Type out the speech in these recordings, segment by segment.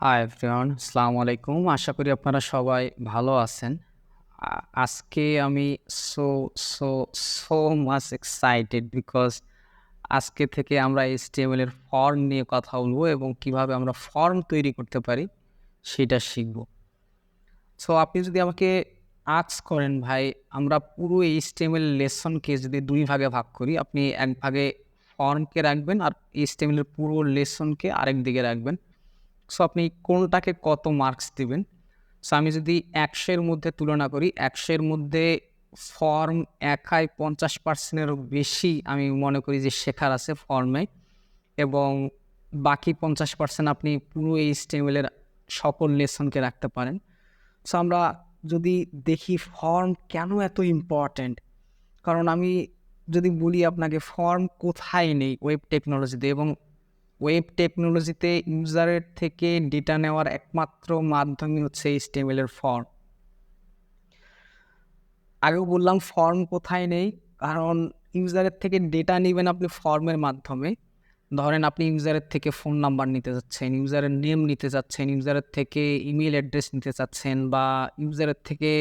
Hi everyone, আসসালামু আলাইকুম। আশা করি আপনারা সবাই ভালো আছেন। আজকে আমি so, so, so much excited because আজকে থেকে আমরা HTML এর ফর্ম নিয়ে কথা বলবো এবং কিভাবে আমরা ফর্ম তৈরি করতে পারি সেটা শিখব। সো আপনি যদি আমাকে করেন ভাই, আমরা পুরো HTML লেসনকে যদি ২ ভাগে ভাগ করি, আপনি এক ভাগে ফর্মকে রাখবেন আর HTML এর পুরো লেসনকে আরেক দিকে রাখবেন। সো আপনি কোনটাকে কত মার্কস দিবেন? সো আমি যদি ১০০ এর মধ্যে তুলনা করি, ১০০ এর মধ্যে ফর্ম একাই ৫০% এরও বেশি আমি মনে করি যে শেখার আছে ফর্মে, এবং বাকি ৫০% আপনি পুরো HTML এর সকল লেসনকে রাখতে পারেন। সো আমরা যদি দেখি ফর্ম কেন এত ইম্পর্ট্যান্ট? কারণ আমি যদি বলি আপনাকে ফর্ম কোথায় নেই ওয়েব টেকনোলজিতে, এবং ওয়েব টেকনোলজিতে ইউজারের থেকে ডেটা নেওয়ার একমাত্র মাধ্যমই হচ্ছে HTML এর ফর্ম। আগেও বললাম ফর্ম কোথায় নেই, কারণ ইউজারের থেকে ডেটা নিবেন আপনি ফর্মের মাধ্যমে। ধরেন আপনি ইউজারের থেকে ফোন নাম্বার নিতে চাচ্ছেন, ইউজারের নেম নিতে চাচ্ছেন, ইউজারের থেকে ইমেইল অ্যাড্রেস নিতে চাচ্ছেন, বা ইউজারের থেকে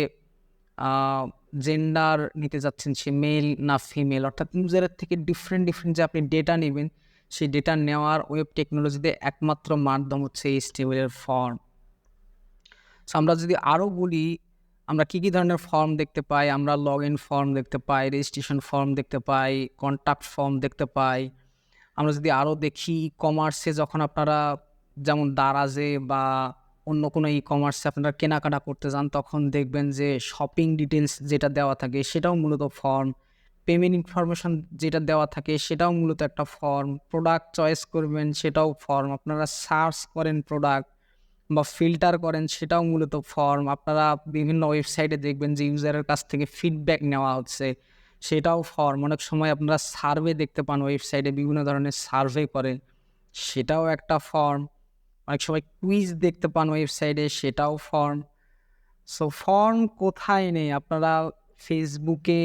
জেন্ডার নিতে চাচ্ছেন, সে মেল না ফিমেল, অর্থাৎ ইউজারের থেকে ডিফারেন্ট যে আপনি ডেটা নেবেন, সেই ডেটা নেওয়ার ওয়েব টেকনোলজিতে একমাত্র মাধ্যম হচ্ছে HTML এর ফর্ম। সো আমরা যদি আরও বলি, আমরা কী ধরনের ফর্ম দেখতে পাই? আমরা লগ ইন ফর্ম দেখতে পাই, রেজিস্ট্রেশন ফর্ম দেখতে পাই, কন্ট্যাক্ট ফর্ম দেখতে পাই। আমরা যদি আরও দেখি, ই-কমার্সে যখন আপনারা যেমন দারাজে বা অন্য কোনো ই-কমার্সে আপনারা কেনাকাটা করতে যান, তখন দেখবেন যে শপিং ডিটেলস যেটা দেওয়া থাকে সেটাও মূলত ফর্ম। পেমেন্ট ইনফরমেশন যেটা দেওয়া থাকে সেটাও মূলত একটা ফর্ম। প্রোডাক্ট চয়েস করবেন সেটাও ফর্ম। আপনারা সার্চ করেন প্রোডাক্ট বা ফিল্টার করেন সেটাও মূলত ফর্ম। আপনারা বিভিন্ন ওয়েবসাইটে দেখবেন যে ইউজারের কাছ থেকে ফিডব্যাক নেওয়া হচ্ছে, সেটাও ফর্ম। অনেক সময় আপনারা সার্ভে দেখতে পান, ওয়েবসাইটে বিভিন্ন ধরনের সার্ভে করে, সেটাও একটা ফর্ম। অনেক সময় কুইজ দেখতে পান ওয়েবসাইটে, সেটাও ফর্ম। সো ফর্ম কোথায় নেই? আপনারা ফেসবুকে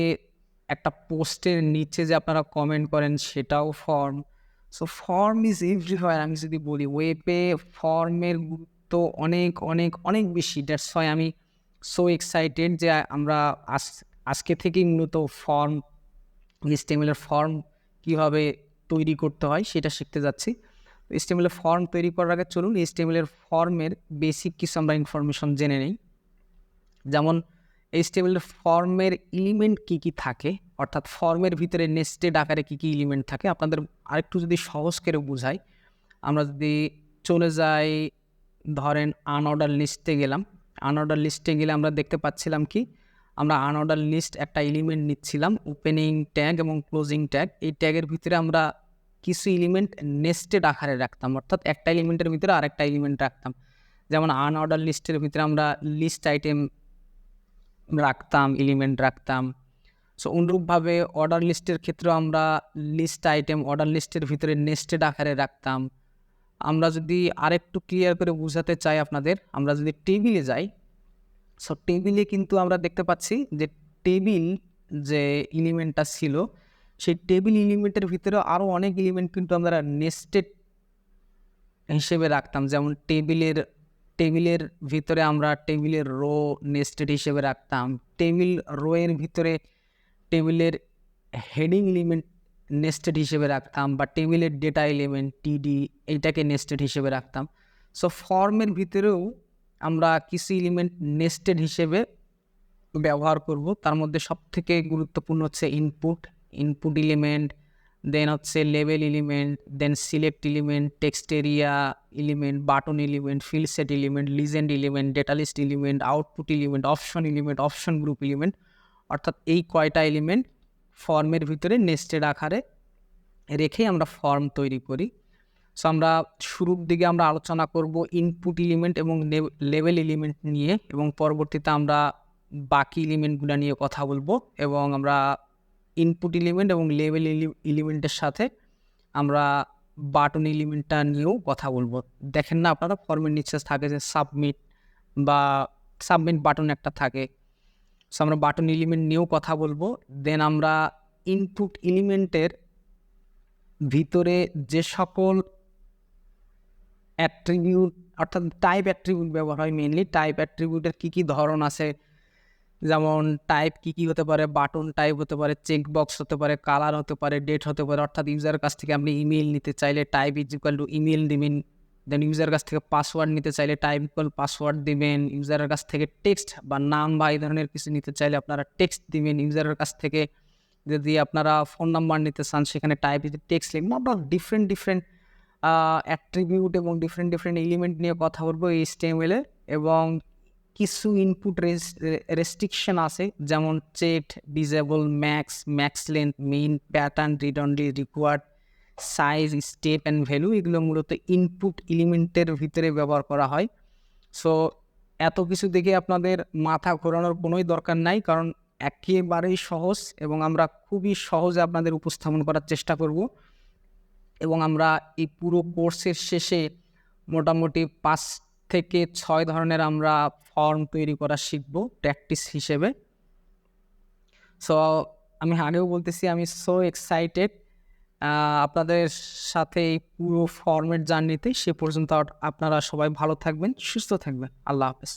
একটা পোস্টের নিচে যে আপনারা কমেন্ট করেন সেটাও form. So form is everywhere. আমি যদি বলি ওয়েবে ফর্মের গুরুত্ব অনেক বেশি। দ্যাটস হোয়াই আমি সো এক্সাইটেড যে আমরা আজকে থেকেই মূলত ফর্ম, HTML এর ফর্ম কীভাবে তৈরি করতে হয় সেটা শিখতে যাচ্ছি। HTML এর ফর্ম তৈরি করার আগে চলুন HTML এর ফর্মের বেসিক কিছু আমরা ইনফরমেশন জেনে নেই। যেমন HTML এর ফর্মের এলিমেন্ট কী থাকে, অর্থাৎ ফর্মের ভিতরে নেস্টেড আকারে কী এলিমেন্ট থাকে। আপনাদের আরেকটু যদি সহজ করে বুঝাই, আমরা যদি চলে যাই, ধরেন আনঅর্ডার লিস্টে গেলাম। আনঅর্ডার লিস্টে গেলে আমরা দেখতে পাচ্ছিলাম কি, আমরা আনঅর্ডার লিস্ট একটা এলিমেন্ট নিচ্ছিলাম, ওপেনিং ট্যাগ এবং ক্লোজিং ট্যাগ। এই ট্যাগের ভিতরে আমরা কিছু এলিমেন্ট নেস্টেড আকারে রাখতাম, অর্থাৎ একটা এলিমেন্টের ভিতরে আরেকটা এলিমেন্ট রাখতাম। যেমন আনঅর্ডার লিস্টের ভিতরে আমরা লিস্ট আইটেম রাখতাম, এলিমেন্ট রাখতাম। সো অনুরূপভাবে অর্ডার লিস্টের ক্ষেত্রেও আমরা লিস্ট আইটেম অর্ডার লিস্টের ভিতরে নেস্টেড আকারে রাখতাম। আমরা যদি আরেকটু ক্লিয়ার করে বুঝাতে চাই আপনাদের, আমরা যদি টেবিলে যাই, সো টেবিলে কিন্তু আমরা দেখতে পাচ্ছি যে টেবিল যে এলিমেন্টটা ছিল, সেই টেবিল এলিমেন্টের ভিতরেও আরও অনেক এলিমেন্ট কিন্তু আমরা নেস্টেড হিসেবে রাখতাম। যেমন টেবিলের ভিতরে আমরা টেবিলের রো নেস্টেড হিসেবে রাখতাম। টেবিল রো এর ভিতরে টেবিলের হেডিং এলিমেন্ট নেস্টেড হিসেবে রাখতাম, বা টেবিলের ডেটা এলিমেন্ট টিডি এইটাকে নেস্টেড হিসেবে রাখতাম। সো ফর্মের ভিতরেও আমরা কিছু এলিমেন্ট নেস্টেড হিসেবে ব্যবহার করব। তার মধ্যে সবথেকে গুরুত্বপূর্ণ হচ্ছে ইনপুট এলিমেন্ট, দেন হচ্ছে label element, then select element, text area element, button element, field set element, legend element, data list element, output element, option group element. অর্থাৎ এই কয়টা এলিমেন্ট ফর্মের ভিতরে নেস্টেড আকারে রেখে আমরা ফর্ম তৈরি করি। সো আমরা শুরুর দিকে আমরা আলোচনা করব ইনপুট এলিমেন্ট এবং লেবেল এলিমেন্ট নিয়ে, এবং পরবর্তীতে আমরা বাকি এলিমেন্টগুলো নিয়ে কথা বলবো, এবং আমরা ইনপুট এলিমেন্ট এবং লেবেল এলিমেন্টের সাথে আমরা বাটন এলিমেন্টটা নিয়েও কথা বলবো। দেখেন না আপনারা ফর্মের নিচে থাকে যে সাবমিট বাটন একটা থাকে। সো আমরা বাটন এলিমেন্ট নিয়েও কথা বলবো। দেন আমরা ইনপুট এলিমেন্টের ভিতরে যে সকল অ্যাট্রিবিউট অর্থাৎ টাইপ অ্যাট্রিবিউট ব্যবহার হয় মেইনলি। টাইপ অ্যাট্রিবিউটের কী কী ধরন আছে, যেমন টাইপ কী কী হতে পারে, বাটন টাইপ হতে পারে, চেকবক্স হতে পারে, কালার হতে পারে, ডেট হতে পারে। অর্থাৎ ইউজারের কাছ থেকে আপনি ইমেইল নিতে চাইলে type is equal to email দিবেন। দেন ইউজারের কাছ থেকে পাসওয়ার্ড নিতে চাইলে টাইপ ইকুয়াল পাসওয়ার্ড দিবেন। ইউজারের কাছ থেকে টেক্সট বা নাম বা এই ধরনের কিছু নিতে চাইলে আপনারা টেক্সট দিবেন। ইউজারের কাছ থেকে যদি আপনারা ফোন নাম্বার নিতে চান সেখানে টাইপ ইজ টেক্সট লিখবেন। আমরা ডিফারেন্ট অ্যাট্রিবিউট এবং ডিফারেন্ট এলিমেন্ট নিয়ে কথা বলবো এই HTML এ। এবং কিছু ইনপুট রেস্ট্রিকশন আছে, যেমন check, disable, max length, min, pattern, read only, required, size, step and value. এগুলো মূলত ইনপুট এলিমেন্টের ভিতরে ব্যবহার করা হয়। সো এত কিছু দেখে আপনাদের মাথা ঘোরানোর কোনোই দরকার নাই, কারণ একেবারেই সহজ এবং আমরা খুবই সহজে আপনাদের উপস্থাপন করার চেষ্টা করব। এবং আমরা এই পুরো কোর্সের শেষে মোটামুটি 5 থেকে 6 ধরনের আমরা ফর্ম তৈরি করা শিখব প্র্যাকটিস হিসেবে। সো আমি আগেও বলতেছি, আমি সো এক্সাইটেড আপনাদের সাথে এই পুরো ফর্মের জার্নিতে। সে পর্যন্ত আপনারা সবাই ভালো থাকবেন, সুস্থ থাকবেন। আল্লাহ হাফেজ।